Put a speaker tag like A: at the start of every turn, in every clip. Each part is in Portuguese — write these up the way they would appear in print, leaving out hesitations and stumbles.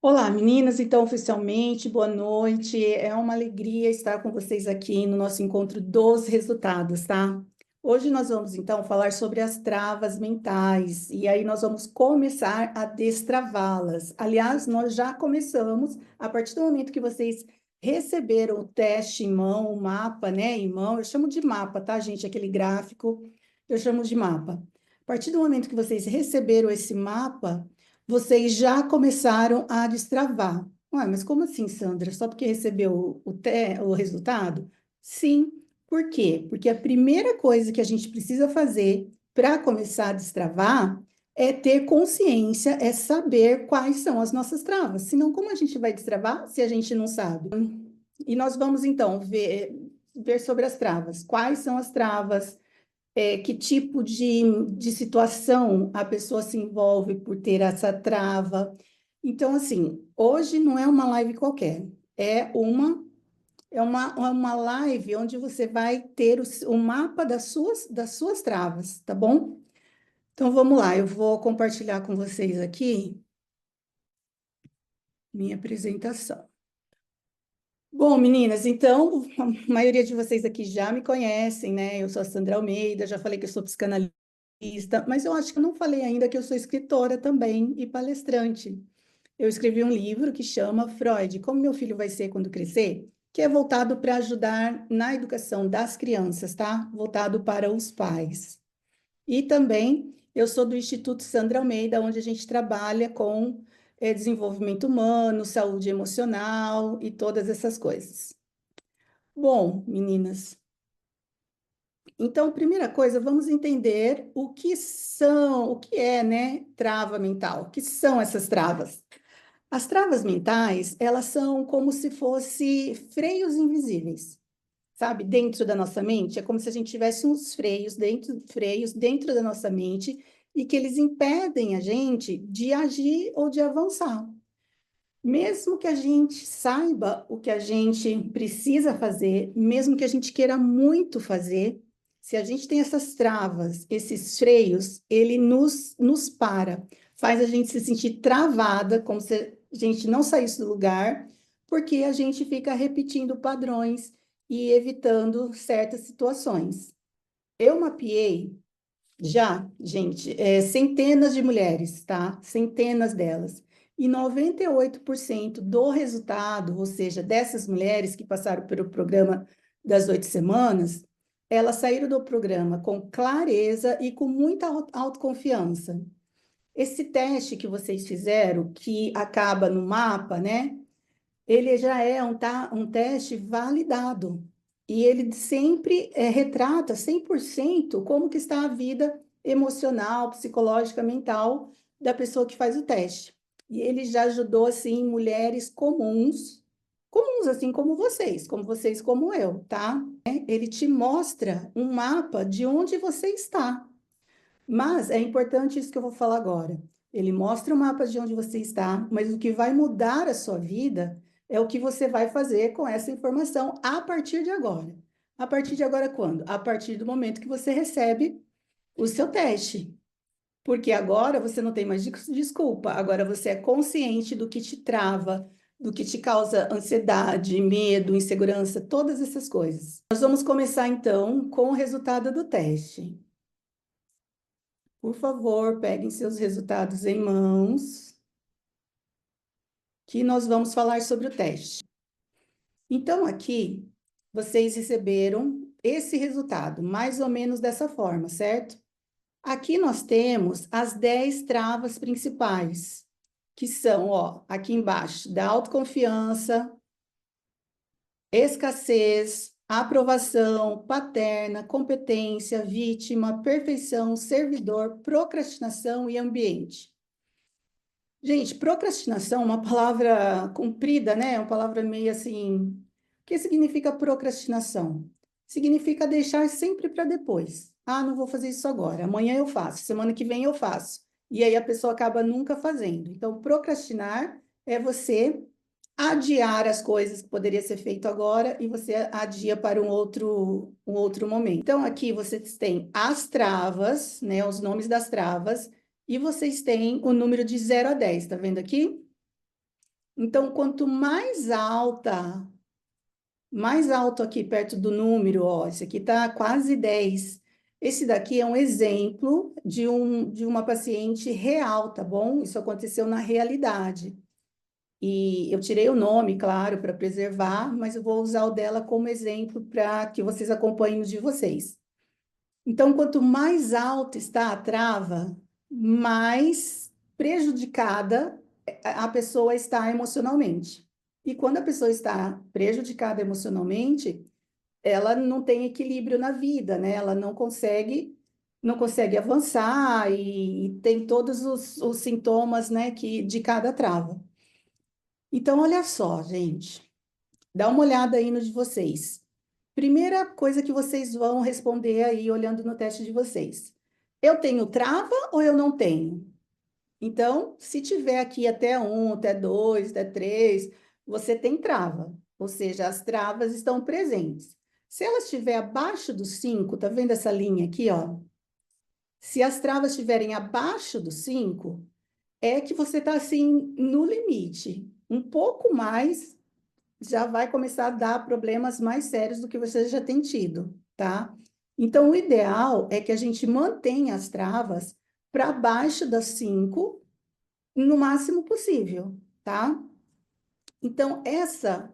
A: Olá, meninas. Então, oficialmente, boa noite. É uma alegria estar com vocês aqui no nosso encontro dos resultados, tá? Hoje nós vamos, então, falar sobre as travas mentais e aí nós vamos começar a destravá-las. Aliás, nós já começamos a partir do momento que vocês receberam o teste em mão, o mapa, né, em mão. Eu chamo de mapa, tá, gente? Aquele gráfico, eu chamo de mapa. A partir do momento que vocês receberam esse mapa, vocês já começaram a destravar. Ué, mas como assim, Sandra? Só porque recebeu o resultado? Sim. Por quê? Porque a primeira coisa que a gente precisa fazer para começar a destravar é ter consciência, é saber quais são as nossas travas. Senão, como a gente vai destravar se a gente não sabe? E nós vamos, então, ver sobre as travas. Quais são as travas? Que tipo de situação a pessoa se envolve por ter essa trava. Então, assim, hoje não é uma live qualquer, é uma live onde você vai ter o mapa das suas travas, tá bom? Então, vamos lá, eu vou compartilhar com vocês aqui minha apresentação. Bom, meninas, então, a maioria de vocês aqui já me conhecem, né? Eu sou a Sandra Almeida, já falei que eu sou psicanalista, mas eu acho que eu não falei ainda que eu sou escritora também e palestrante. Eu escrevi um livro que chama Freud, Como Meu Filho Vai Ser Quando Crescer, que é voltado para ajudar na educação das crianças, tá? Voltado para os pais. E também eu sou do Instituto Sandra Almeida, onde a gente trabalha com desenvolvimento humano, saúde emocional e todas essas coisas. Bom, meninas, então, primeira coisa, vamos entender o que é, né, trava mental. O que são essas travas? As travas mentais, elas são como se fossem freios invisíveis, sabe? Dentro da nossa mente, é como se a gente tivesse uns freios dentro da nossa mente e que eles impedem a gente de agir ou de avançar. Mesmo que a gente saiba o que a gente precisa fazer, mesmo que a gente queira muito fazer, se a gente tem essas travas, esses freios, ele nos para, faz a gente se sentir travada, como se a gente não saísse do lugar, porque a gente fica repetindo padrões e evitando certas situações. Eu mapeei já, gente, centenas de mulheres, tá? Centenas delas. E 98% do resultado, ou seja, dessas mulheres que passaram pelo programa das 8 semanas, elas saíram do programa com clareza e com muita autoconfiança. Esse teste que vocês fizeram, que acaba no mapa, né? Ele já é um teste validado. E ele sempre retrata 100% como que está a vida emocional, psicológica, mental da pessoa que faz o teste. E ele já ajudou, assim, mulheres comuns assim como vocês como eu, tá? Ele te mostra um mapa de onde você está. Mas é importante isso que eu vou falar agora. Ele mostra o mapa de onde você está, mas o que vai mudar a sua vida é o que você vai fazer com essa informação a partir de agora. A partir de agora, quando? A partir do momento que você recebe o seu teste. Porque agora você não tem mais desculpa, agora você é consciente do que te trava, do que te causa ansiedade, medo, insegurança, todas essas coisas. Nós vamos começar então com o resultado do teste. Por favor, peguem seus resultados em mãos, que nós vamos falar sobre o teste. Então, aqui, vocês receberam esse resultado, mais ou menos dessa forma, certo? Aqui nós temos as 10 travas principais, que são, ó, aqui embaixo, da autoconfiança, escassez, aprovação, paterna, competência, vítima, perfeição, servidor, procrastinação e ambiente. Gente, procrastinação é uma palavra comprida, né? É uma palavra meio assim. O que significa procrastinação? Significa deixar sempre para depois. Ah, não vou fazer isso agora. Amanhã eu faço. Semana que vem eu faço. E aí a pessoa acaba nunca fazendo. Então, procrastinar é você adiar as coisas que poderia ser feito agora e você adia para um outro momento. Então, aqui vocês têm as travas, né? Os nomes das travas. E vocês têm o número de 0 a 10, tá vendo aqui? Então, quanto mais alto aqui perto do número, ó, esse aqui está quase 10. Esse daqui é um exemplo de uma paciente real, tá bom? Isso aconteceu na realidade. E eu tirei o nome, claro, para preservar, mas eu vou usar o dela como exemplo para que vocês acompanhem os de vocês. Então, quanto mais alta está a trava, mais prejudicada a pessoa está emocionalmente. E quando a pessoa está prejudicada emocionalmente, ela não tem equilíbrio na vida, né? Ela não consegue avançar e tem todos os sintomas, né, de cada trava. Então, olha só, gente, dá uma olhada aí no de vocês. Primeira coisa que vocês vão responder aí, olhando no teste de vocês. Eu tenho trava ou eu não tenho? Então, se tiver aqui até um, até dois, até três, você tem trava. Ou seja, as travas estão presentes. Se ela estiver abaixo dos 5, tá vendo essa linha aqui, ó? Se as travas estiverem abaixo dos 5, é que você está assim no limite. Um pouco mais já vai começar a dar problemas mais sérios do que você já tem tido, tá? Então, o ideal é que a gente mantenha as travas para baixo das 5 no máximo possível, tá? Então, essa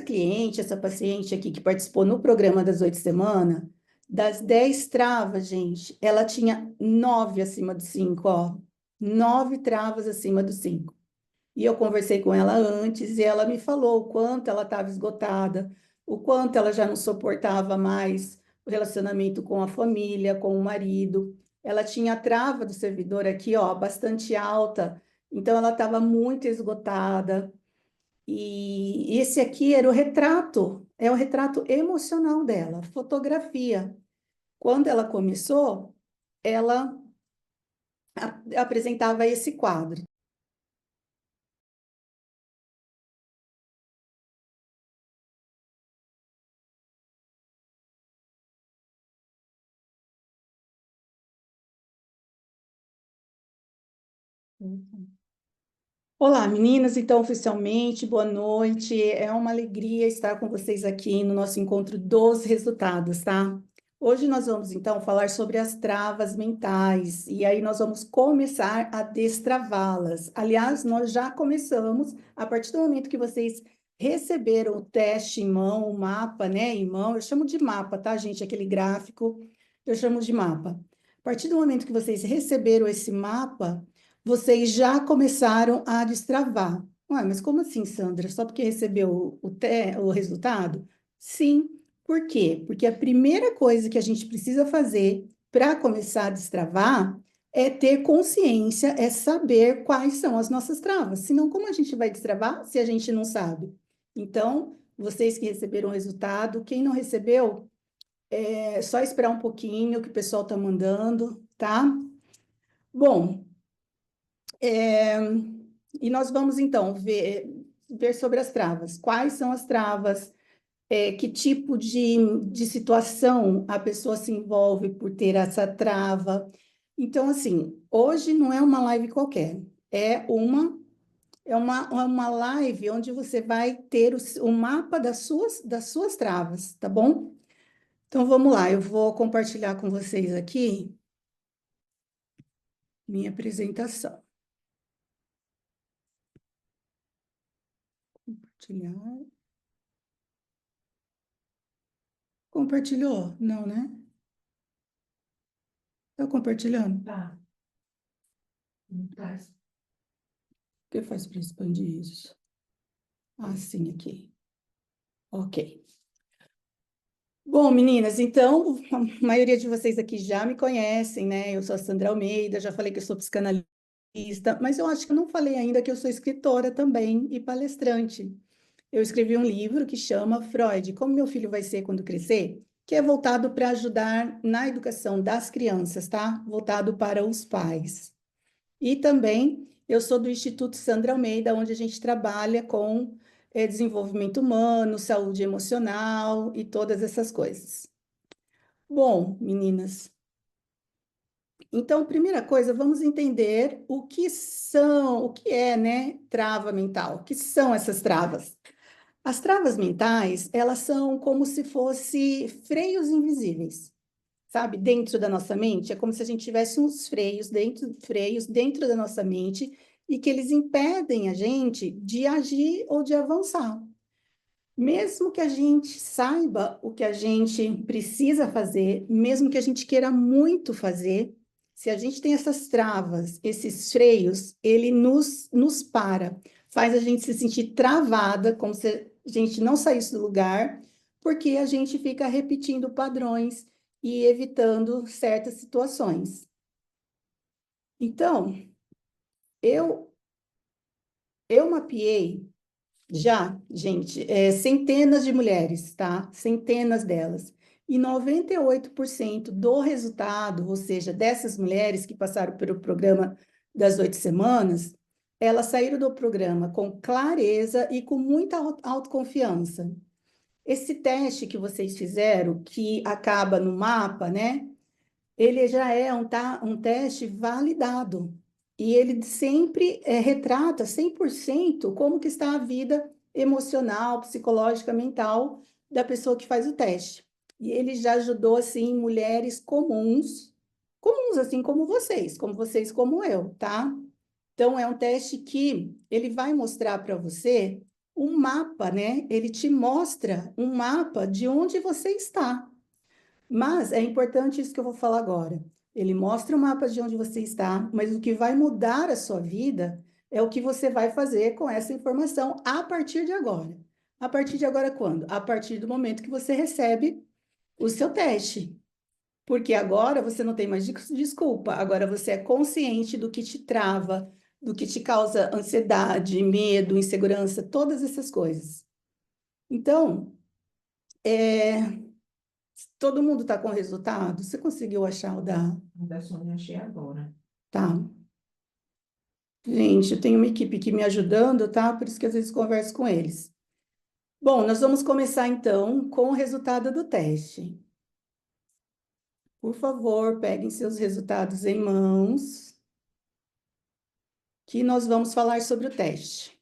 A: cliente, essa paciente aqui que participou no programa das 8 semanas, das 10 travas, gente, ela tinha 9 acima do 5, ó. 9 travas acima do 5. E eu conversei com ela antes e ela me falou o quanto ela estava esgotada, o quanto ela já não suportava mais o relacionamento com a família, com o marido. Ela tinha a trava do servidor aqui, ó, bastante alta, então ela estava muito esgotada. E esse aqui era o retrato, é o retrato emocional dela, fotografia. Quando ela começou, ela apresentava esse quadro. Olá, meninas. Então, oficialmente, boa noite. É uma alegria estar com vocês aqui no nosso encontro dos resultados, tá? Hoje nós vamos, então, falar sobre as travas mentais e aí nós vamos começar a destravá-las. Aliás, nós já começamos a partir do momento que vocês receberam o teste em mão, o mapa, né, em mão. Eu chamo de mapa, tá, gente? Aquele gráfico, eu chamo de mapa. A partir do momento que vocês receberam esse mapa, vocês já começaram a destravar. Ué, mas como assim, Sandra? Só porque recebeu o resultado? Sim. Por quê? Porque a primeira coisa que a gente precisa fazer para começar a destravar é ter consciência, é saber quais são as nossas travas. Senão, como a gente vai destravar se a gente não sabe? Então, vocês que receberam o resultado, quem não recebeu, é só esperar um pouquinho que o pessoal está mandando, tá? Bom, é, e nós vamos então ver sobre as travas. Quais são as travas? Que tipo de situação a pessoa se envolve por ter essa trava? Então, assim, hoje não é uma live qualquer, é uma live onde você vai ter o mapa das suas travas, tá bom? Então, vamos lá, eu vou compartilhar com vocês aqui minha apresentação. Compartilhar. Compartilhou? Não, né? Tá compartilhando? Tá. Tá. O que faz para expandir isso? Assim aqui. Ok. Bom, meninas, então, a maioria de vocês aqui já me conhecem, né? Eu sou a Sandra Almeida, já falei que eu sou psicanalista, mas eu acho que eu não falei ainda que eu sou escritora também e palestrante. Eu escrevi um livro que chama Freud, Como Meu Filho Vai Ser Quando Crescer, que é voltado para ajudar na educação das crianças, tá? Voltado para os pais. E também eu sou do Instituto Sandra Almeida, onde a gente trabalha com desenvolvimento humano, saúde emocional e todas essas coisas. Bom, meninas, Então, primeira coisa, vamos entender o que é, né, trava mental. O que são essas travas? As travas mentais, elas são como se fossem freios invisíveis, sabe? Dentro da nossa mente, é como se a gente tivesse uns freios dentro da nossa mente e que eles impedem a gente de agir ou de avançar. Mesmo que a gente saiba o que a gente precisa fazer, mesmo que a gente queira muito fazer, se a gente tem essas travas, esses freios, ele nos para, faz a gente se sentir travada, como se a gente não saísse do lugar, porque a gente fica repetindo padrões e evitando certas situações. Então, eu, eu mapeei já, gente, centenas de mulheres, tá? Centenas delas. E 98% do resultado, ou seja, dessas mulheres que passaram pelo programa das 8 semanas, elas saíram do programa com clareza e com muita autoconfiança. Esse teste que vocês fizeram, que acaba no mapa, né? Ele já é um teste validado. E ele sempre retrata 100% como que está a vida emocional, psicológica, mental da pessoa que faz o teste. E ele já ajudou, assim, mulheres comuns assim como vocês como eu, tá? Então, é um teste que ele vai mostrar para você um mapa, né? Ele te mostra um mapa de onde você está. Mas é importante isso que eu vou falar agora. Ele mostra o mapa de onde você está, mas o que vai mudar a sua vida é o que você vai fazer com essa informação a partir de agora. A partir de agora, quando? A partir do momento que você recebe o seu teste. Porque agora você não tem mais desculpa, agora você é consciente do que te trava, do que te causa ansiedade, medo, insegurança, todas essas coisas. Então, todo mundo está com o resultado? Você conseguiu achar o da.
B: Da Sônia achei agora.
A: Tá. Gente, eu tenho uma equipe aqui me ajudando, tá? Por isso que às vezes converso com eles. Bom, nós vamos começar então com o resultado do teste. Por favor, peguem seus resultados em mãos, que nós vamos falar sobre o teste.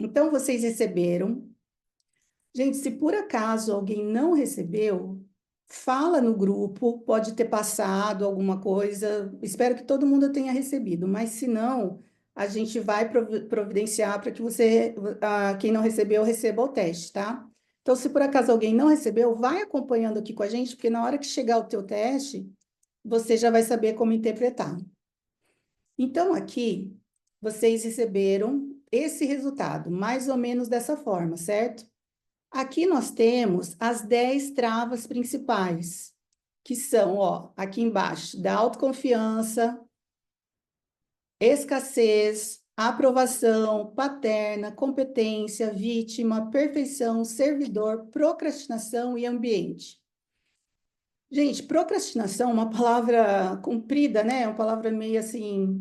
A: Então, vocês receberam. Gente, se por acaso alguém não recebeu, fala no grupo, pode ter passado alguma coisa. Espero que todo mundo tenha recebido, mas se não, a gente vai providenciar para que quem não recebeu, receba o teste, tá? Então, se por acaso alguém não recebeu, vai acompanhando aqui com a gente, porque na hora que chegar o teu teste, você já vai saber como interpretar. Então, aqui, vocês receberam esse resultado, mais ou menos dessa forma, certo? Aqui nós temos as 10 travas principais, que são, ó, aqui embaixo, da autoconfiança, escassez, aprovação, paterna, competência, vítima, perfeição, servidor, procrastinação e ambiente. Gente, procrastinação é uma palavra comprida, né? É uma palavra meio assim.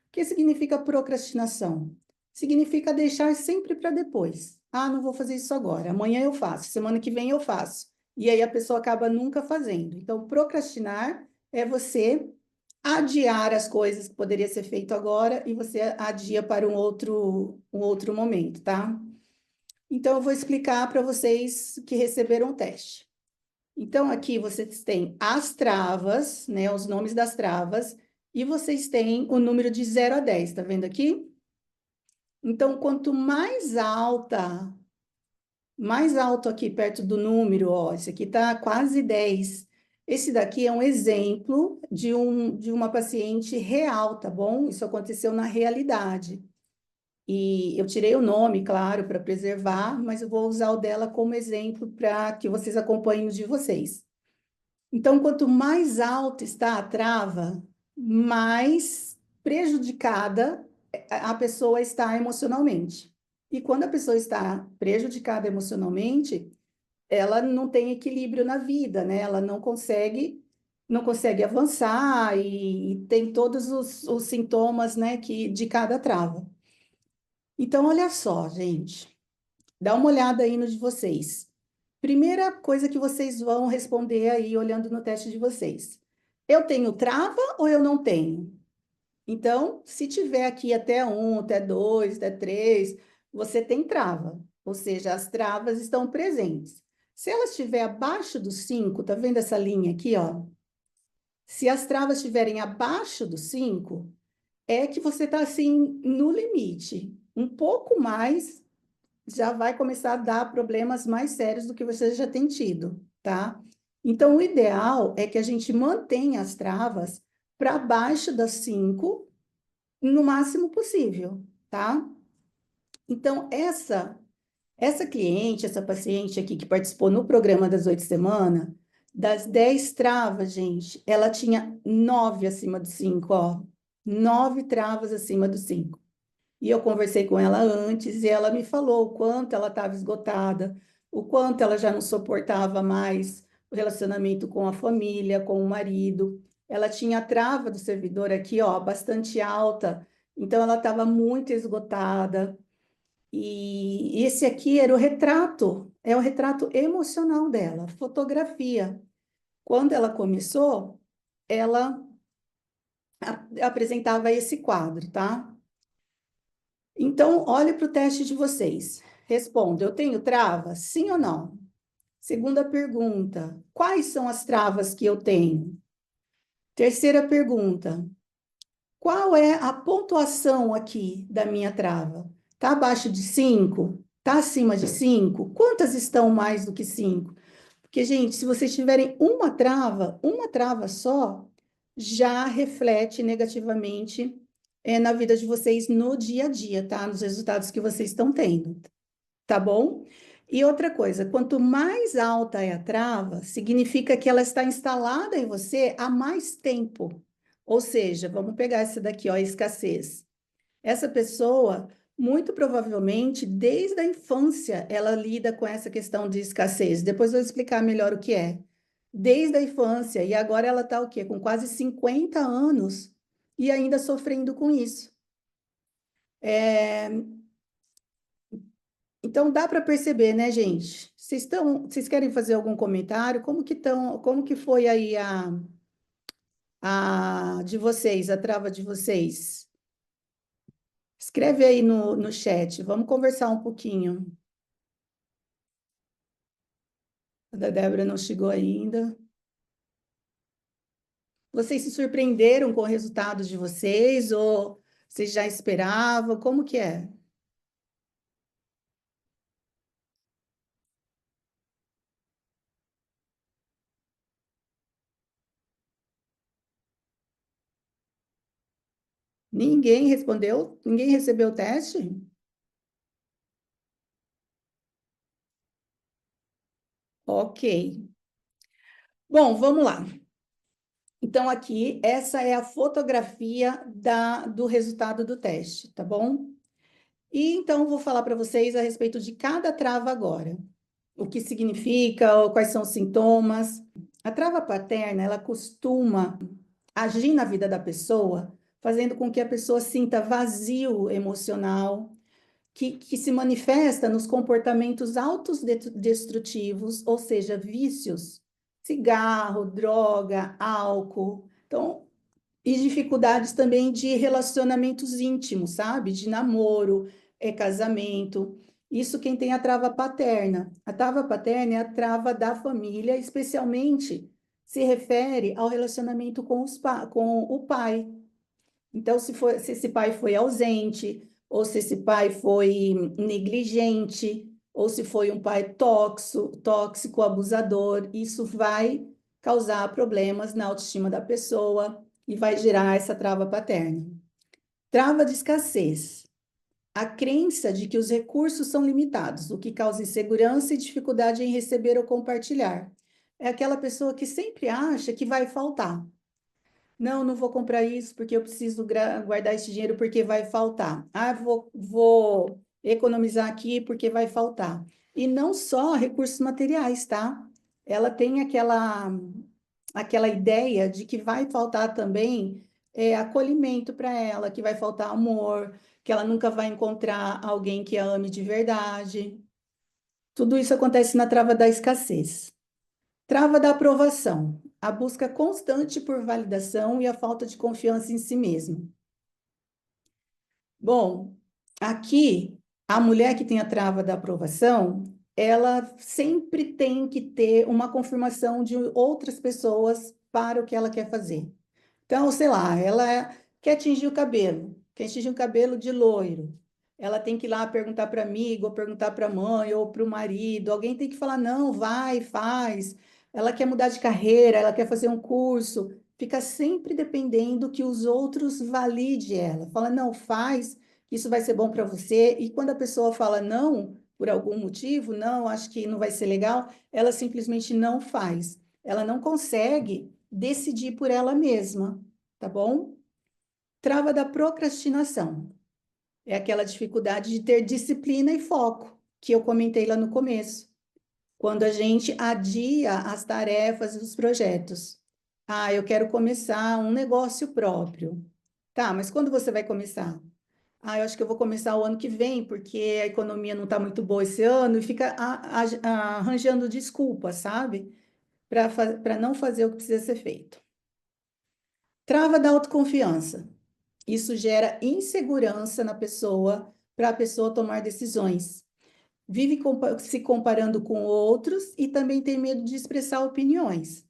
A: O que significa procrastinação? Significa deixar sempre para depois. Ah, não vou fazer isso agora. Amanhã eu faço. Semana que vem eu faço. E aí a pessoa acaba nunca fazendo. Então, procrastinar é você adiar as coisas que poderia ser feito agora e você adia para um outro momento, tá? Então, eu vou explicar para vocês que receberam o teste. Então, aqui vocês têm as travas, né? Os nomes das travas, e vocês têm o número de 0 a 10, tá vendo aqui? Então, quanto mais alto aqui perto do número, ó, esse aqui tá quase 10. Esse daqui é um exemplo de uma paciente real, tá bom? Isso aconteceu na realidade. E eu tirei o nome, claro, para preservar, mas eu vou usar o dela como exemplo para que vocês acompanhem os de vocês. Então, quanto mais alta está a trava, mais prejudicada a pessoa está emocionalmente. E quando a pessoa está prejudicada emocionalmente, ela não tem equilíbrio na vida, né? Ela não consegue avançar e tem todos os sintomas, né, de cada trava. Então, olha só, gente, dá uma olhada aí no de vocês. Primeira coisa que vocês vão responder aí, olhando no teste de vocês. Eu tenho trava ou eu não tenho? Então, se tiver aqui até um, até dois, até três, você tem trava, ou seja, as travas estão presentes. Se ela estiver abaixo do 5, tá vendo essa linha aqui, ó? Se as travas estiverem abaixo do 5, é que você está assim no limite. Um pouco mais já vai começar a dar problemas mais sérios do que você já tem tido, tá? Então, o ideal é que a gente mantenha as travas para baixo das 5 no máximo possível, tá? Então, essa cliente, essa paciente aqui que participou no programa das 8 semanas, das 10 travas, gente, ela tinha 9 acima do 5, ó. 9 travas acima do 5. E eu conversei com ela antes e ela me falou o quanto ela estava esgotada, o quanto ela já não suportava mais o relacionamento com a família, com o marido. Ela tinha a trava do servidor aqui, ó, bastante alta, então ela estava muito esgotada. E esse aqui era o retrato, é o retrato emocional dela, fotografia. Quando ela começou, ela apresentava esse quadro, tá? Então, olhe para o teste de vocês. Responda, eu tenho trava? Sim ou não? Segunda pergunta, quais são as travas que eu tenho? Terceira pergunta, qual é a pontuação aqui da minha trava? Está abaixo de 5? Está acima de 5? Quantas estão mais do que 5? Porque, gente, se vocês tiverem uma trava só, já reflete negativamente na vida de vocês no dia a dia, tá? Nos resultados que vocês estão tendo, tá bom? E outra coisa, quanto mais alta é a trava, significa que ela está instalada em você há mais tempo. Ou seja, vamos pegar essa daqui, ó, a escassez. Essa pessoa, muito provavelmente, desde a infância, ela lida com essa questão de escassez. Depois eu vou explicar melhor o que é. Desde a infância, e agora ela está o quê? Com quase 50 anos e ainda sofrendo com isso. Então dá para perceber, né, gente? Vocês querem fazer algum comentário? Como que foi aí a de vocês, a trava de vocês? Escreve aí no chat, vamos conversar um pouquinho. A da Débora não chegou ainda. Vocês se surpreenderam com o resultado de vocês ou vocês já esperavam? Como que é? Ninguém respondeu? Ninguém recebeu o teste? Ok. Bom, vamos lá. Então, aqui, essa é a fotografia do resultado do teste, tá bom? E então, vou falar para vocês a respeito de cada trava agora. O que significa, ou quais são os sintomas. A trava paterna, ela costuma agir na vida da pessoa, fazendo com que a pessoa sinta vazio emocional, que se manifesta nos comportamentos autodestrutivos, ou seja, vícios, cigarro, droga, álcool. Então, e dificuldades também de relacionamentos íntimos, sabe? De namoro, casamento. Isso quem tem a trava paterna. A trava paterna é a trava da família, especialmente se refere ao relacionamento com o pai. Então, se esse pai foi ausente, ou se esse pai foi negligente, ou se foi um pai tóxico, abusador, isso vai causar problemas na autoestima da pessoa e vai gerar essa trava paterna. Trava de escassez. A crença de que os recursos são limitados, o que causa insegurança e dificuldade em receber ou compartilhar. É aquela pessoa que sempre acha que vai faltar. Não, não vou comprar isso porque eu preciso guardar esse dinheiro porque vai faltar. Ah, vou economizar aqui porque vai faltar. E não só recursos materiais, tá? Ela tem aquela ideia de que vai faltar também acolhimento para ela, que vai faltar amor, que ela nunca vai encontrar alguém que a ame de verdade. Tudo isso acontece na trava da escassez. Trava da aprovação. a busca constante por validação e a falta de confiança em si mesmo. Bom, aqui, a mulher que tem a trava da aprovação, ela sempre tem que ter uma confirmação de outras pessoas para o que ela quer fazer. Então, sei lá, ela quer tingir o cabelo, quer tingir o cabelo de loiro. Ela tem que ir lá perguntar para amigo, ou perguntar para a mãe, ou para o marido. Alguém tem que falar, não, vai, faz. Ela quer mudar de carreira, ela quer fazer um curso. Fica sempre dependendo que os outros validem ela. Fala, não, faz, isso vai ser bom para você. E quando a pessoa fala não, por algum motivo, não, acho que não vai ser legal, ela simplesmente não faz. Ela não consegue decidir por ela mesma, tá bom? Trava da procrastinação. É aquela dificuldade de ter disciplina e foco, que eu comentei lá no começo. Quando a gente adia as tarefas e os projetos. Ah, eu quero começar um negócio próprio. Tá, mas quando você vai começar? Ah, eu acho que eu vou começar o ano que vem, porque a economia não está muito boa esse ano, e fica arranjando desculpas, sabe? Para não fazer o que precisa ser feito. Trava da autoconfiança. Isso gera insegurança na pessoa para a pessoa tomar decisões. Vive se comparando com outros e também tem medo de expressar opiniões.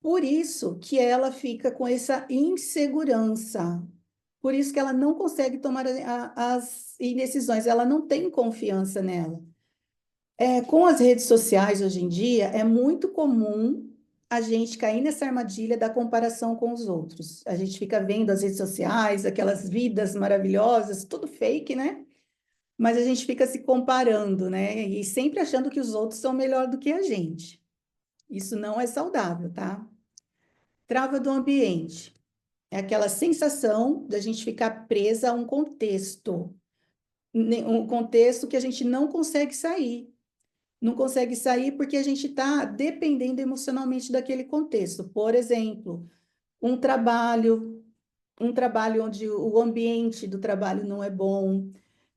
A: Por isso que ela fica com essa insegurança. Por isso que ela não consegue tomar as decisões, ela não tem confiança nela. Com as redes sociais hoje em dia, é muito comum a gente cair nessa armadilha da comparação com os outros. A gente fica vendo as redes sociais, aquelas vidas maravilhosas, tudo fake, né? Mas a gente fica se comparando, né? E sempre achando que os outros são melhor do que a gente. Isso não é saudável, tá? Trava do ambiente. É aquela sensação da gente ficar presa a um contexto que a gente não consegue sair. Não consegue sair porque a gente está dependendo emocionalmente daquele contexto. Por exemplo, um trabalho, um trabalho onde o ambiente do trabalho não é bom,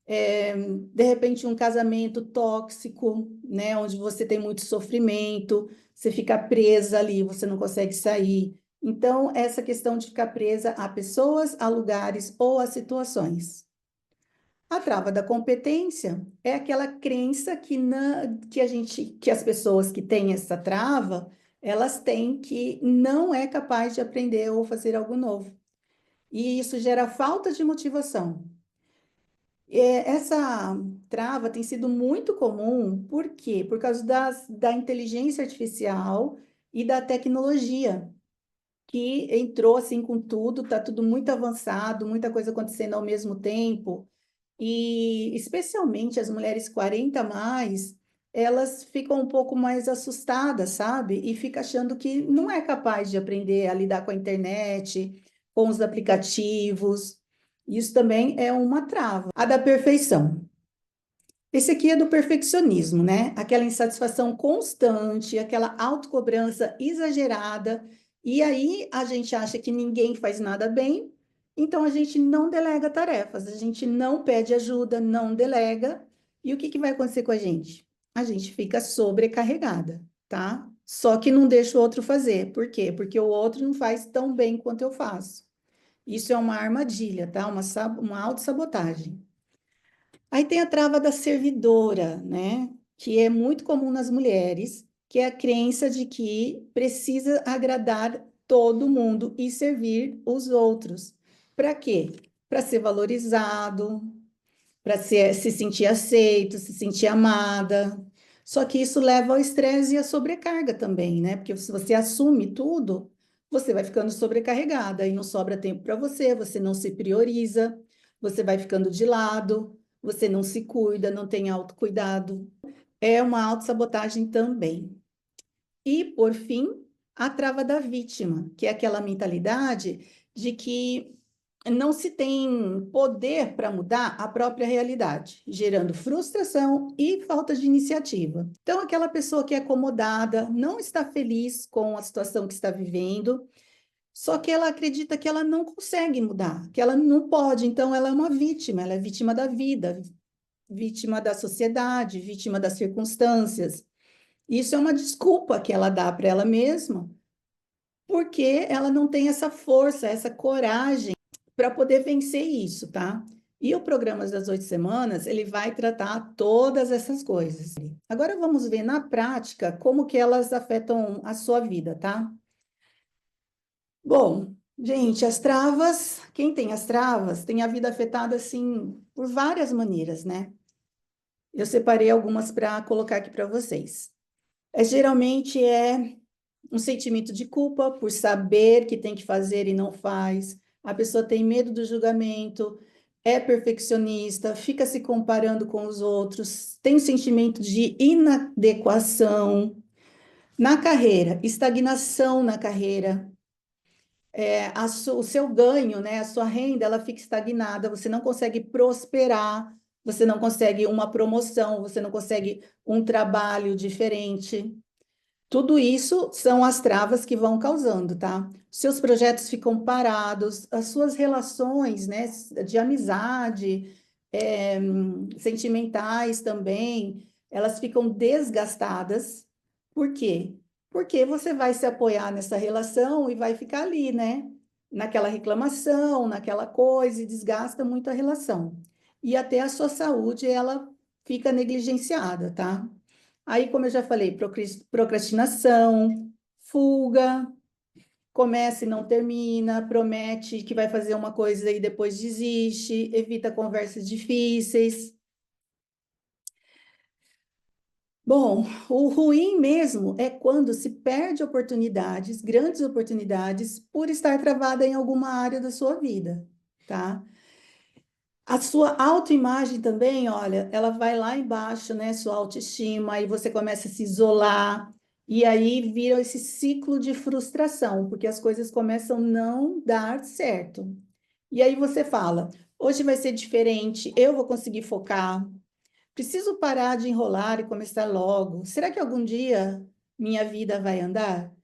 A: de repente um casamento tóxico, né, onde você tem muito sofrimento, você fica presa ali, você não consegue sair. Então, essa questão de ficar presa a pessoas, a lugares ou a situações. A trava da competência é aquela crença que as pessoas que têm essa trava, elas têm que não é capaz de aprender ou fazer algo novo. E isso gera falta de motivação. Essa trava tem sido muito comum, por quê? Por causa da inteligência artificial e da tecnologia, que entrou assim com tudo, está tudo muito avançado, muita coisa acontecendo ao mesmo tempo. E especialmente as mulheres 40 a mais, elas ficam um pouco mais assustadas, sabe? E fica achando que não é capaz de aprender a lidar com a internet, com os aplicativos. Isso também é uma trava. A da perfeição. Esse aqui é do perfeccionismo, né? Aquela insatisfação constante, aquela autocobrança exagerada. E aí a gente acha que ninguém faz nada bem, então a gente não delega tarefas, a gente não pede ajuda, não delega. E o que vai acontecer com a gente? A gente fica sobrecarregada, tá? Só que não deixa o outro fazer. Por quê? Porque o outro não faz tão bem quanto eu faço. Isso é uma armadilha, tá? Uma autossabotagem. Aí tem a trava da servidora, né? Que é muito comum nas mulheres, que é a crença de que precisa agradar todo mundo e servir os outros. Para quê? Para ser valorizado, para se sentir aceito, se sentir amada. Só que isso leva ao estresse e à sobrecarga também, né? Porque se você assume tudo, você vai ficando sobrecarregada e não sobra tempo para você, você não se prioriza, você vai ficando de lado, você não se cuida, não tem autocuidado. É uma autossabotagem também. E, por fim, a trava da vítima, que é aquela mentalidade de que não se tem poder para mudar a própria realidade, gerando frustração e falta de iniciativa. Então, aquela pessoa que é acomodada, não está feliz com a situação que está vivendo, só que ela acredita que ela não consegue mudar, que ela não pode, então ela é uma vítima, ela é vítima da vida, vítima da sociedade, vítima das circunstâncias. Isso é uma desculpa que ela dá para ela mesma, porque ela não tem essa força, essa coragem para poder vencer isso, tá? E o programa das 8 semanas, ele vai tratar todas essas coisas. Agora vamos ver na prática como que elas afetam a sua vida, tá? Bom, gente, as travas, quem tem as travas tem a vida afetada assim por várias maneiras, né? Eu separei algumas para colocar aqui para vocês. Geralmente é um sentimento de culpa por saber que tem que fazer e não faz. A pessoa tem medo do julgamento, é perfeccionista, fica se comparando com os outros, tem um sentimento de inadequação na carreira, estagnação na carreira. O seu ganho, né, a sua renda, ela fica estagnada, você não consegue prosperar, você não consegue uma promoção, você não consegue um trabalho diferente. Tudo isso são as travas que vão causando, tá? Seus projetos ficam parados, as suas relações, né, de amizade, sentimentais também, elas ficam desgastadas. Por quê? Porque você vai se apoiar nessa relação e vai ficar ali, né? Naquela reclamação, naquela coisa, e desgasta muito a relação. E até a sua saúde, ela fica negligenciada, tá? Aí, como eu já falei, procrastinação, fuga, começa e não termina, promete que vai fazer uma coisa e depois desiste, evita conversas difíceis. Bom, o ruim mesmo é quando se perde oportunidades, grandes oportunidades, por estar travada em alguma área da sua vida, tá? A sua autoimagem também, olha, ela vai lá embaixo, né? Sua autoestima, aí você começa a se isolar, e aí vira esse ciclo de frustração, porque as coisas começam a não dar certo. E aí você fala: hoje vai ser diferente, eu vou conseguir focar, preciso parar de enrolar e começar logo. Será que algum dia minha vida vai andar?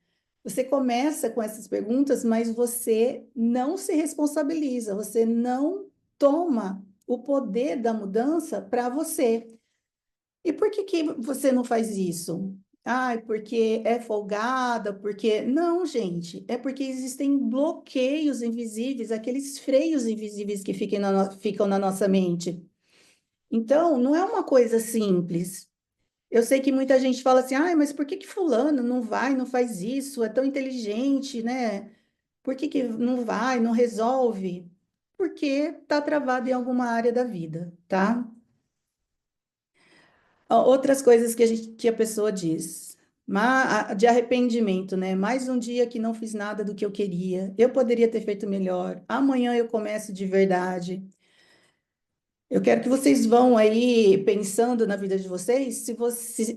A: Você começa com essas perguntas, mas você não se responsabiliza, você não toma o poder da mudança para você. E por que que você não faz isso? Ah, porque é folgada, porque... Não, gente, é porque existem bloqueios invisíveis, aqueles freios invisíveis que ficam na nossa mente. Então, não é uma coisa simples. Eu sei que muita gente fala assim, ah, mas por que que fulano não vai, não faz isso? É tão inteligente, né? Por que que não vai, não resolve? Porque está travado em alguma área da vida, tá? Outras coisas que que a pessoa diz. De arrependimento, né? Mais um dia que não fiz nada do que eu queria. Eu poderia ter feito melhor. Amanhã eu começo de verdade. Eu quero que vocês vão aí pensando na vida de vocês,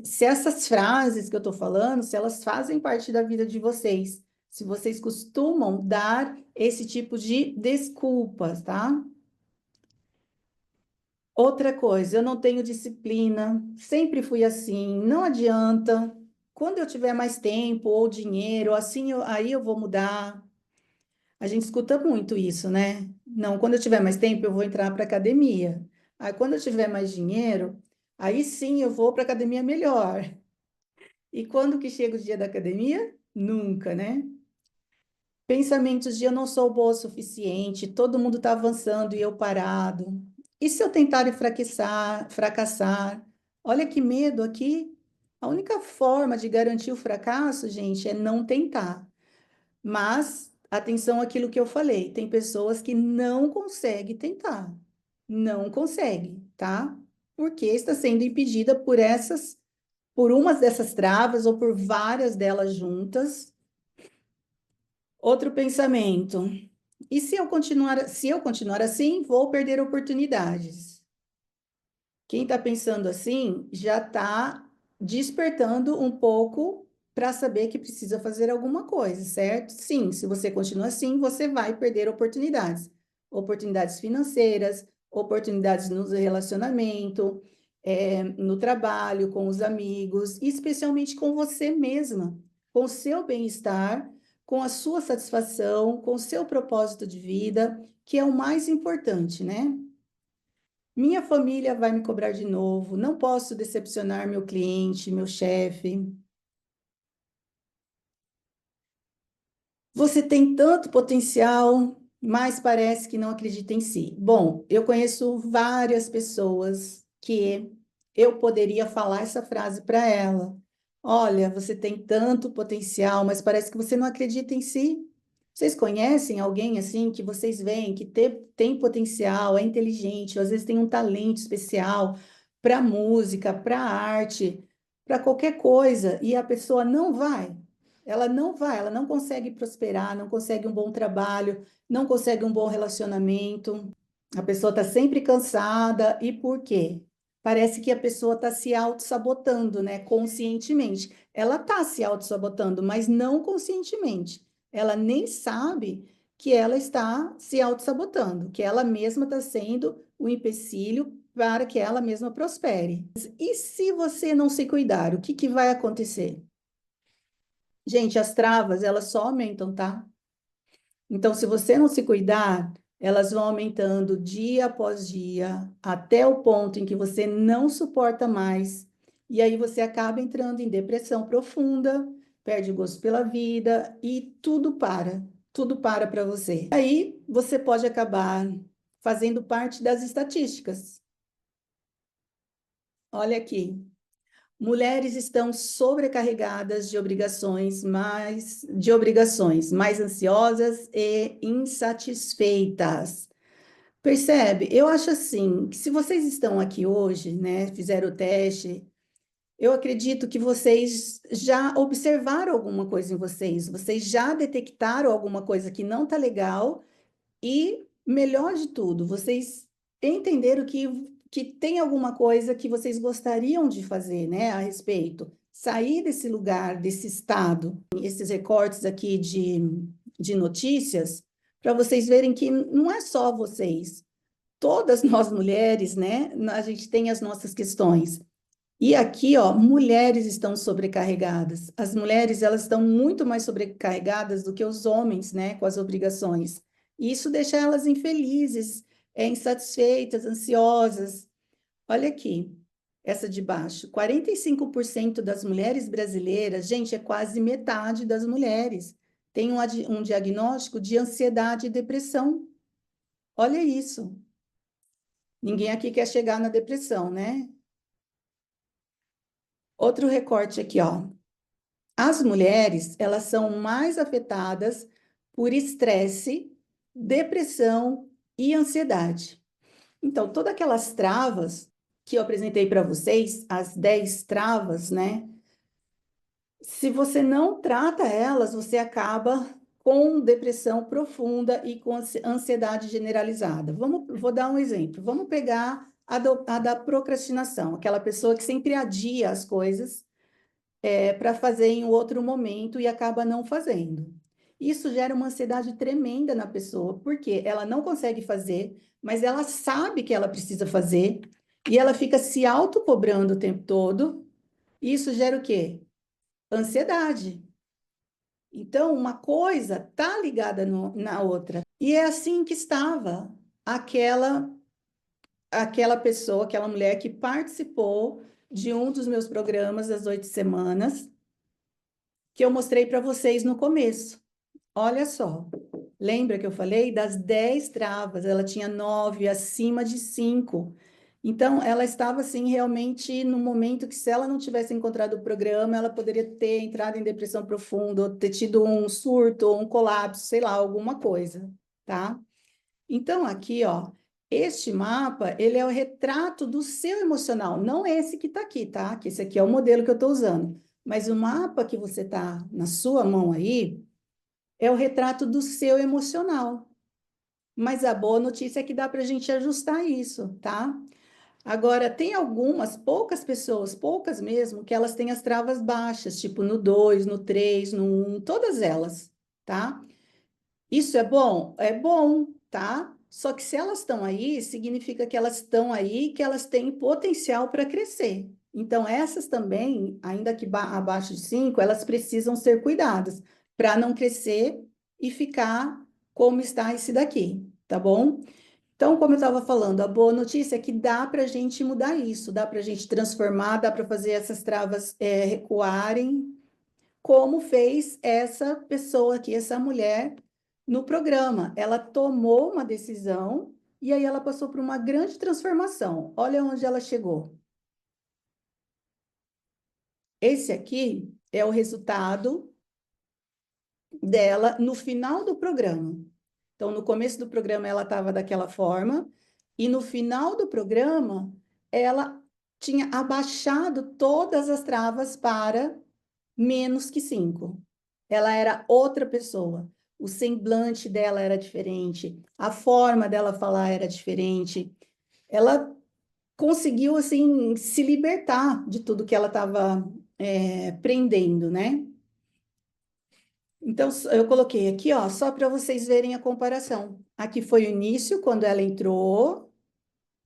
A: se essas frases que eu estou falando, se elas fazem parte da vida de vocês, se vocês costumam dar esse tipo de desculpas, tá? Outra coisa, eu não tenho disciplina, sempre fui assim, não adianta. Quando eu tiver mais tempo ou dinheiro, assim, aí eu vou mudar. A gente escuta muito isso, né? Não, quando eu tiver mais tempo, eu vou entrar para academia. Aí, quando eu tiver mais dinheiro, aí sim eu vou para academia melhor. E quando que chega o dia da academia? Nunca, né? Pensamentos de eu não sou boa o suficiente, todo mundo está avançando e eu parado. E se eu tentar fracassar? Olha que medo aqui. A única forma de garantir o fracasso, gente, é não tentar. Mas, atenção àquilo que eu falei, tem pessoas que não conseguem tentar. Não consegue, tá? Porque está sendo impedida por umas dessas travas ou por várias delas juntas. Outro pensamento. E se eu continuar assim, vou perder oportunidades. Quem está pensando assim já está despertando um pouco para saber que precisa fazer alguma coisa, certo? Sim, se você continuar assim, você vai perder oportunidades. Oportunidades financeiras, oportunidades no relacionamento, no trabalho, com os amigos, e especialmente com você mesma, com o seu bem-estar, com a sua satisfação, com o seu propósito de vida, que é o mais importante, né? Minha família vai me cobrar de novo, não posso decepcionar meu cliente, meu chefe. Você tem tanto potencial, mas parece que não acredita em si. Bom, eu conheço várias pessoas que eu poderia falar essa frase para ela. Olha, você tem tanto potencial, mas parece que você não acredita em si. Vocês conhecem alguém assim que vocês veem que tem potencial, é inteligente, ou às vezes tem um talento especial para música, para arte, para qualquer coisa, e a pessoa não vai? Ela não vai, ela não consegue prosperar, não consegue um bom trabalho, não consegue um bom relacionamento. A pessoa está sempre cansada. E por quê? Parece que a pessoa está se auto-sabotando, né? Conscientemente. Ela está se auto-sabotando, mas não conscientemente. Ela nem sabe que ela está se auto-sabotando, que ela mesma está sendo o empecilho para que ela mesma prospere. E se você não se cuidar, o que que vai acontecer? Gente, as travas, elas só aumentam, tá? Então, se você não se cuidar, elas vão aumentando dia após dia, até o ponto em que você não suporta mais. E aí você acaba entrando em depressão profunda, perde o gosto pela vida e tudo para você. Aí você pode acabar fazendo parte das estatísticas. Olha aqui. Mulheres estão sobrecarregadas de obrigações, mais ansiosas e insatisfeitas. Percebe? Eu acho assim, que se vocês estão aqui hoje, né, fizeram o teste, eu acredito que vocês já observaram alguma coisa em vocês já detectaram alguma coisa que não está legal e, melhor de tudo, vocês entenderam que tem alguma coisa que vocês gostariam de fazer, né, a respeito. Sair desse lugar, desse estado, esses recortes aqui de notícias, para vocês verem que não é só vocês. Todas nós mulheres, né, a gente tem as nossas questões. E aqui, ó, mulheres estão sobrecarregadas. As mulheres, elas estão muito mais sobrecarregadas do que os homens, né, com as obrigações. E isso deixa elas infelizes, insatisfeitas, ansiosas. Olha aqui, essa de baixo. 45% das mulheres brasileiras, gente, é quase metade das mulheres, tem um diagnóstico de ansiedade e depressão. Olha isso. Ninguém aqui quer chegar na depressão, né? Outro recorte aqui, ó. As mulheres, elas são mais afetadas por estresse, depressão e ansiedade. Então, todas aquelas travas que eu apresentei para vocês, as 10 travas, né? Se você não trata elas, você acaba com depressão profunda e com ansiedade generalizada. Vou dar um exemplo. Vamos pegar a da procrastinação, aquela pessoa que sempre adia as coisas para fazer em outro momento e acaba não fazendo. Isso gera uma ansiedade tremenda na pessoa, porque ela não consegue fazer, mas ela sabe que ela precisa fazer e ela fica se autocobrando o tempo todo. Isso gera o quê? Ansiedade. Então, uma coisa está ligada na outra. E é assim que estava aquela aquela pessoa, aquela mulher que participou de um dos meus programas das 8 semanas, que eu mostrei para vocês no começo. Olha só, lembra que eu falei das 10 travas, ela tinha 9 acima de 5. Então, ela estava assim realmente no momento que, se ela não tivesse encontrado o programa, ela poderia ter entrado em depressão profunda, ou ter tido um surto, ou um colapso, sei lá, alguma coisa, tá? Então, aqui, ó, este mapa, ele é o retrato do seu emocional, não esse que está aqui, tá? Que esse aqui é o modelo que eu estou usando. Mas o mapa que você tá na sua mão aí é o retrato do seu emocional. Mas a boa notícia é que dá para a gente ajustar isso, tá? Agora, tem algumas, poucas pessoas, poucas mesmo, que elas têm as travas baixas, tipo no 2, no 3, no 1, todas elas, tá? Isso é bom? É bom, tá? Só que se elas estão aí, significa que elas estão aí, que elas têm potencial para crescer. Então, essas também, ainda que abaixo de 5, elas precisam ser cuidadas para não crescer e ficar como está esse daqui, tá bom? Então, como eu estava falando, a boa notícia é que dá para a gente mudar isso, dá para a gente transformar, dá para fazer essas travas recuarem, como fez essa pessoa aqui, essa mulher, no programa. Ela tomou uma decisão e aí ela passou por uma grande transformação. Olha onde ela chegou. Esse aqui é o resultado dela no final do programa. Então, no começo do programa, ela estava daquela forma, e no final do programa, ela tinha abaixado todas as travas para menos que 5. Ela era outra pessoa. O semblante dela era diferente, a forma dela falar era diferente. Ela conseguiu, assim, se libertar de tudo que ela estava prendendo, né? Então, eu coloquei aqui, ó, só para vocês verem a comparação. Aqui foi o início, quando ela entrou,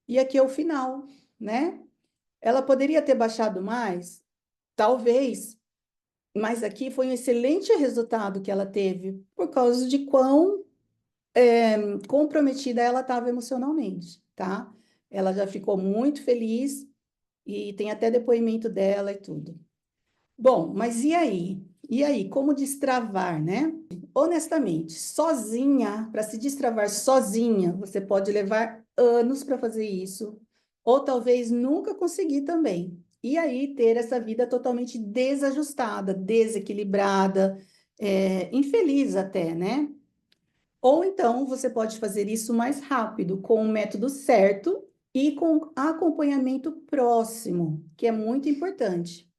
A: e aqui é o final, né? Ela poderia ter baixado mais? Talvez, mas aqui foi um excelente resultado que ela teve, por causa de quão comprometida ela estava emocionalmente, tá? Ela já ficou muito feliz, e tem até depoimento dela e tudo. Bom, mas e aí? E aí, como destravar, né? Honestamente, sozinha, para se destravar sozinha, você pode levar anos para fazer isso, ou talvez nunca conseguir também. E aí ter essa vida totalmente desajustada, desequilibrada, infeliz até, né? Ou então você pode fazer isso mais rápido, com o método certo e com acompanhamento próximo, que é muito importante.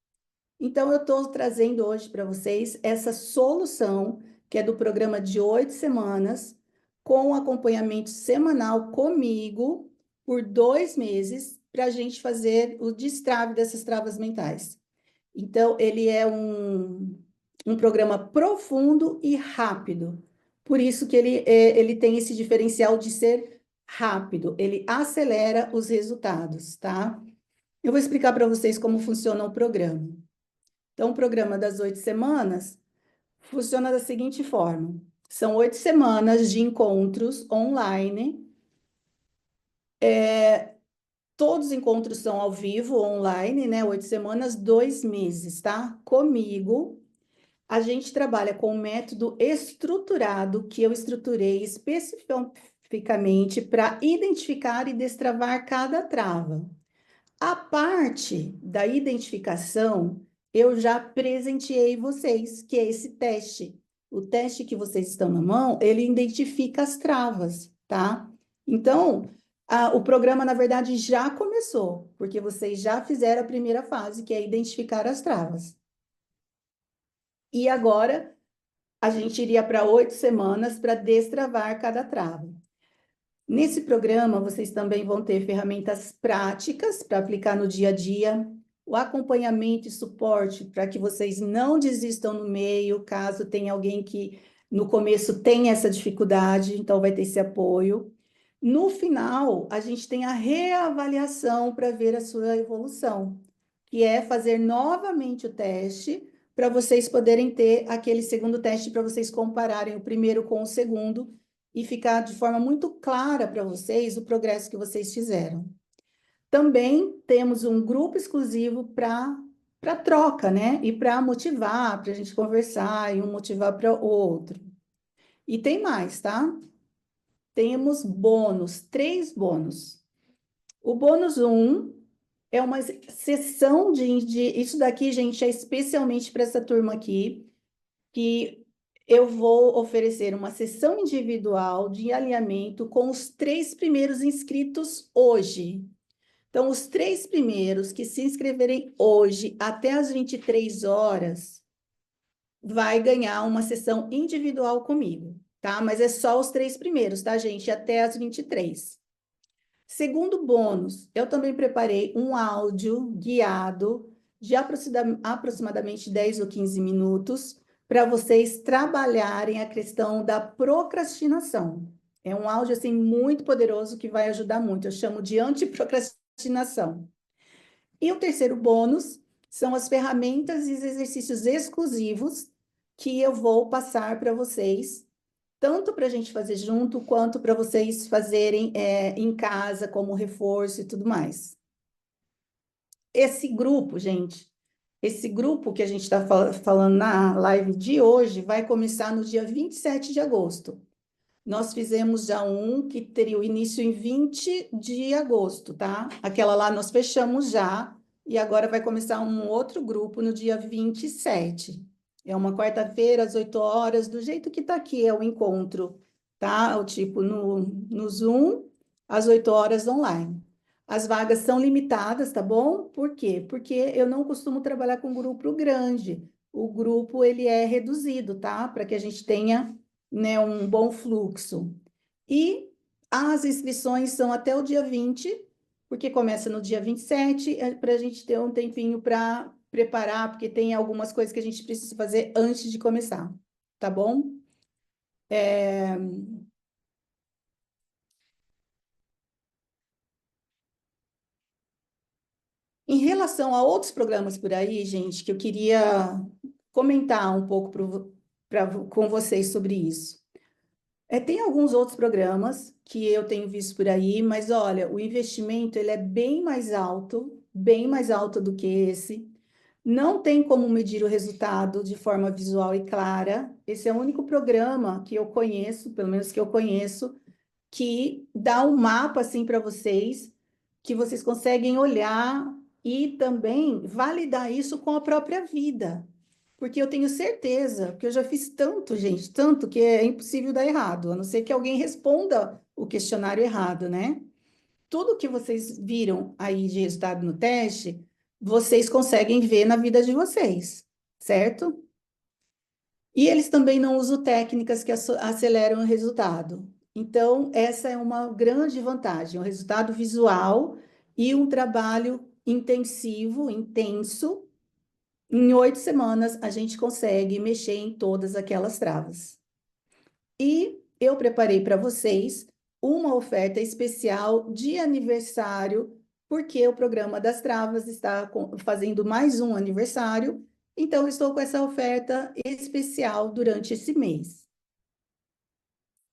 A: Então, eu estou trazendo hoje para vocês essa solução, que é do programa de 8 semanas, com acompanhamento semanal comigo, por 2 meses, para a gente fazer o destrave dessas travas mentais. Então, ele é um programa profundo e rápido. Por isso que ele tem esse diferencial de ser rápido, ele acelera os resultados, tá? Eu vou explicar para vocês como funciona o programa. Então, o programa das 8 semanas funciona da seguinte forma: são 8 semanas de encontros online. Todos os encontros são ao vivo, online, né? 8 semanas, 2 meses, tá? Comigo, a gente trabalha com um método estruturado que eu estruturei especificamente para identificar e destravar cada trava. A parte da identificação, eu já presenteei vocês, que é esse teste. O teste que vocês estão na mão, ele identifica as travas, tá? Então, o programa, na verdade, já começou, porque vocês já fizeram a primeira fase, que é identificar as travas. E agora, a gente iria para 8 semanas para destravar cada trava. Nesse programa, vocês também vão ter ferramentas práticas para aplicar no dia a dia, o acompanhamento e suporte para que vocês não desistam no meio, caso tenha alguém que no começo tenha essa dificuldade, então vai ter esse apoio. No final, a gente tem a reavaliação para ver a sua evolução, que é fazer novamente o teste para vocês poderem ter aquele segundo teste para vocês compararem o primeiro com o segundo e ficar de forma muito clara para vocês o progresso que vocês fizeram. Também temos um grupo exclusivo para troca, né? E para motivar, para a gente conversar e um motivar para o outro. E tem mais, tá? Temos bônus, 3 bônus. O bônus 1 é uma sessão isso daqui, gente, é especialmente para essa turma aqui, que eu vou oferecer uma sessão individual de alinhamento com os 3 primeiros inscritos hoje. Então, os 3 primeiros que se inscreverem hoje até as 23 horas vai ganhar uma sessão individual comigo, tá? Mas é só os 3 primeiros, tá, gente? Até as 23. Segundo bônus, eu também preparei um áudio guiado de aproximadamente 10 ou 15 minutos para vocês trabalharem a questão da procrastinação. É um áudio assim muito poderoso que vai ajudar muito. Eu chamo de antiprocrastinação. E o terceiro bônus são as ferramentas e os exercícios exclusivos que eu vou passar para vocês tanto para a gente fazer junto, quanto para vocês fazerem em casa, como reforço e tudo mais. Esse grupo, gente, esse grupo que a gente está falando na live de hoje vai começar no dia 27 de agosto. Nós fizemos já um que teria o início em 20 de agosto, tá? Aquela lá nós fechamos já, e agora vai começar um outro grupo no dia 27. É uma quarta-feira, às 8 horas, do jeito que tá aqui, é o encontro, tá? O tipo no Zoom, às 8 horas online. As vagas são limitadas, tá bom? Por quê? Porque eu não costumo trabalhar com grupo grande. O grupo, ele é reduzido, tá? Para que a gente tenha, né, um bom fluxo. E as inscrições são até o dia 20, porque começa no dia 27, para a gente ter um tempinho para preparar, porque tem algumas coisas que a gente precisa fazer antes de começar, tá bom? Em relação a outros programas por aí, gente, que eu queria comentar um pouco com vocês sobre isso. Tem alguns outros programas que eu tenho visto por aí, mas olha, o investimento ele é bem mais alto do que esse. Não tem como medir o resultado de forma visual e clara. Esse é o único programa que eu conheço, pelo menos que eu conheço, que dá um mapa assim para vocês, que vocês conseguem olhar e também validar isso com a própria vida. Porque eu tenho certeza, porque eu já fiz tanto, gente, tanto que é impossível dar errado, a não ser que alguém responda o questionário errado, né? Tudo que vocês viram aí de resultado no teste, vocês conseguem ver na vida de vocês, certo? E eles também não usam técnicas que aceleram o resultado. Então, essa é uma grande vantagem, um resultado visual e um trabalho intensivo, intenso. Em 8 semanas, a gente consegue mexer em todas aquelas travas. E eu preparei para vocês uma oferta especial de aniversário, porque o programa das Travas está fazendo mais um aniversário. Então, estou com essa oferta especial durante esse mês.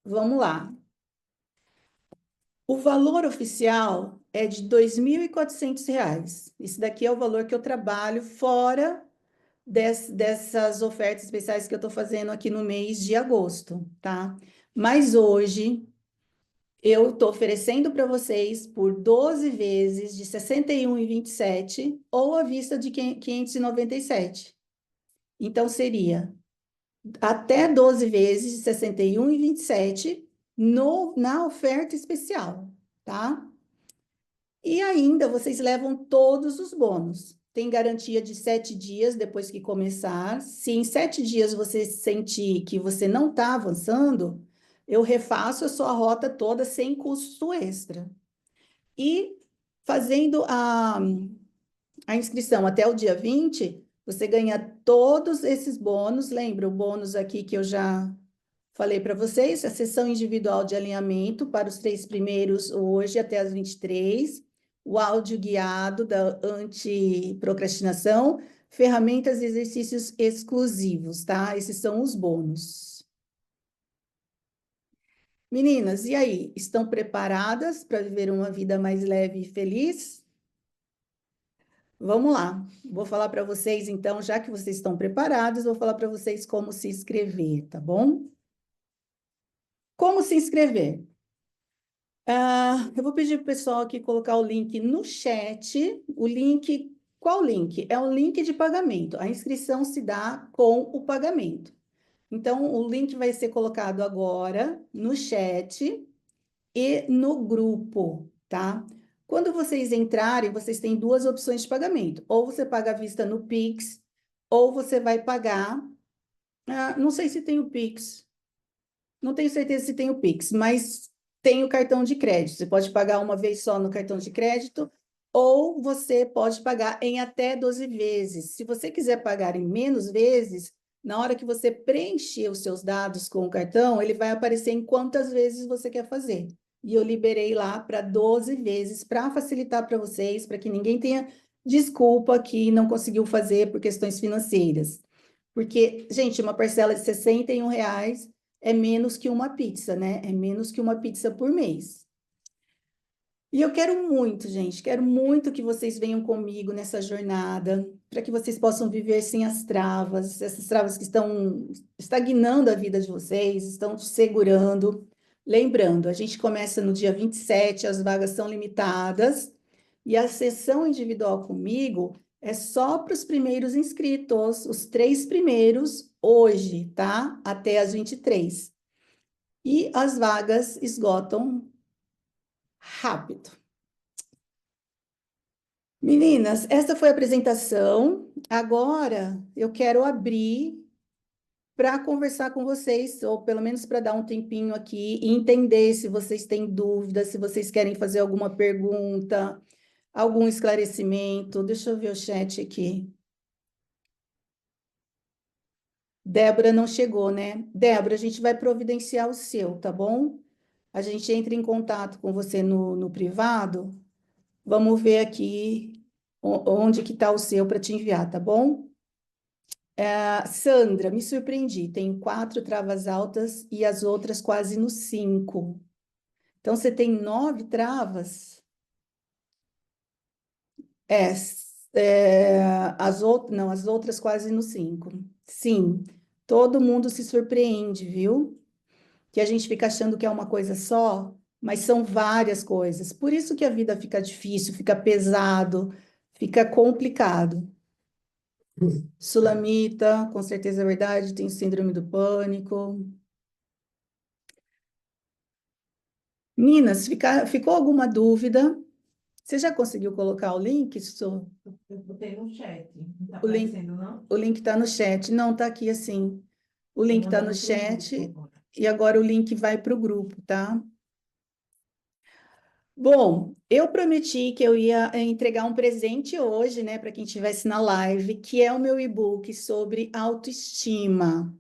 A: Vamos lá. O valor oficial é de R$ 2.400. Esse daqui é o valor que eu trabalho fora dessas ofertas especiais que eu estou fazendo aqui no mês de agosto, tá? Mas hoje eu estou oferecendo para vocês por 12 vezes de 61,27 ou à vista de 597. Então seria até 12 vezes de 61,27 na oferta especial, tá? E ainda vocês levam todos os bônus. Tem garantia de 7 dias depois que começar. Se em 7 dias você sentir que você não está avançando, eu refaço a sua rota toda sem custo extra. E fazendo a inscrição até o dia 20, você ganha todos esses bônus. Lembra o bônus aqui que eu já falei para vocês? A sessão individual de alinhamento para os 3 primeiros hoje até as 23, o áudio guiado da antiprocrastinação, ferramentas e exercícios exclusivos, tá? Esses são os bônus. Meninas, e aí? Estão preparadas para viver uma vida mais leve e feliz? Vamos lá. Vou falar para vocês, então, já que vocês estão preparados, vou falar para vocês como se inscrever, tá bom? Como se inscrever? Eu vou pedir para o pessoal aqui colocar o link no chat. O link, qual link? É o link de pagamento. A inscrição se dá com o pagamento. Então, o link vai ser colocado agora no chat e no grupo, tá? Quando vocês entrarem, vocês têm duas opções de pagamento. Ou você paga à vista no Pix, ou você vai pagar. Não sei se tem o Pix. Não tenho certeza se tem o Pix, mas tem o cartão de crédito. Você pode pagar uma vez só no cartão de crédito, ou você pode pagar em até 12 vezes. Se você quiser pagar em menos vezes, na hora que você preencher os seus dados com o cartão, ele vai aparecer em quantas vezes você quer fazer. E eu liberei lá para 12 vezes, para facilitar para vocês, para que ninguém tenha desculpa que não conseguiu fazer por questões financeiras. Porque, gente, uma parcela de R$ 61 é menos que uma pizza, né? É menos que uma pizza por mês. E eu quero muito, gente, quero muito que vocês venham comigo nessa jornada, para que vocês possam viver sem as travas, essas travas que estão estagnando a vida de vocês, estão te segurando. Lembrando, a gente começa no dia 27, as vagas são limitadas, e a sessão individual comigo é só para os primeiros inscritos, os 3 primeiros, hoje, tá? Até as 23. E as vagas esgotam rápido. Meninas, essa foi a apresentação. Agora eu quero abrir para conversar com vocês, ou pelo menos para dar um tempinho aqui e entender se vocês têm dúvidas, se vocês querem fazer alguma pergunta, algum esclarecimento. Deixa eu ver o chat aqui. Débora não chegou, né? Débora, a gente vai providenciar o seu, tá bom? A gente entra em contato com você no privado. Vamos ver aqui onde que está o seu para te enviar, tá bom? Sandra, me surpreendi. Tem 4 travas altas e as outras quase no 5. Então, você tem 9 travas? É, não, as outras quase no 5. Sim, todo mundo se surpreende, viu? Que a gente fica achando que é uma coisa só, mas são várias coisas. Por isso que a vida fica difícil, fica pesado, fica complicado. Sulamita, com certeza é verdade, tem síndrome do pânico. Minas, ficou alguma dúvida? Você já conseguiu colocar o link?
B: Eu botei no chat. Não tá
A: O link,
B: aparecendo, não?
A: o link está no chat. Não, está aqui assim. O
B: Tô
A: link está no
B: mandando pro grupo
A: chat
B: agora.
A: e agora o link vai para o grupo, tá? Bom, eu prometi que eu ia entregar um presente hoje, né, para quem estivesse na live, que é o meu e-book sobre autoestima.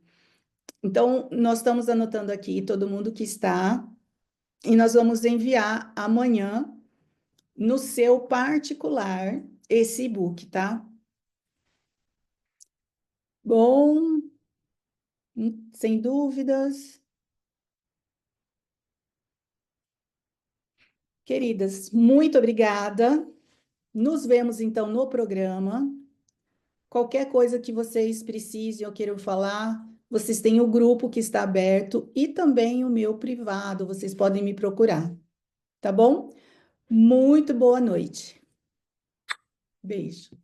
A: Então, nós estamos anotando aqui todo mundo que está e nós vamos enviar amanhã no seu particular esse e-book, tá? Bom, sem dúvidas. Queridas, muito obrigada. Nos vemos então no programa. Qualquer coisa que vocês precisem ou queiram falar, vocês têm o grupo que está aberto e também o meu privado, vocês podem me procurar, tá bom? Muito boa noite. Beijo.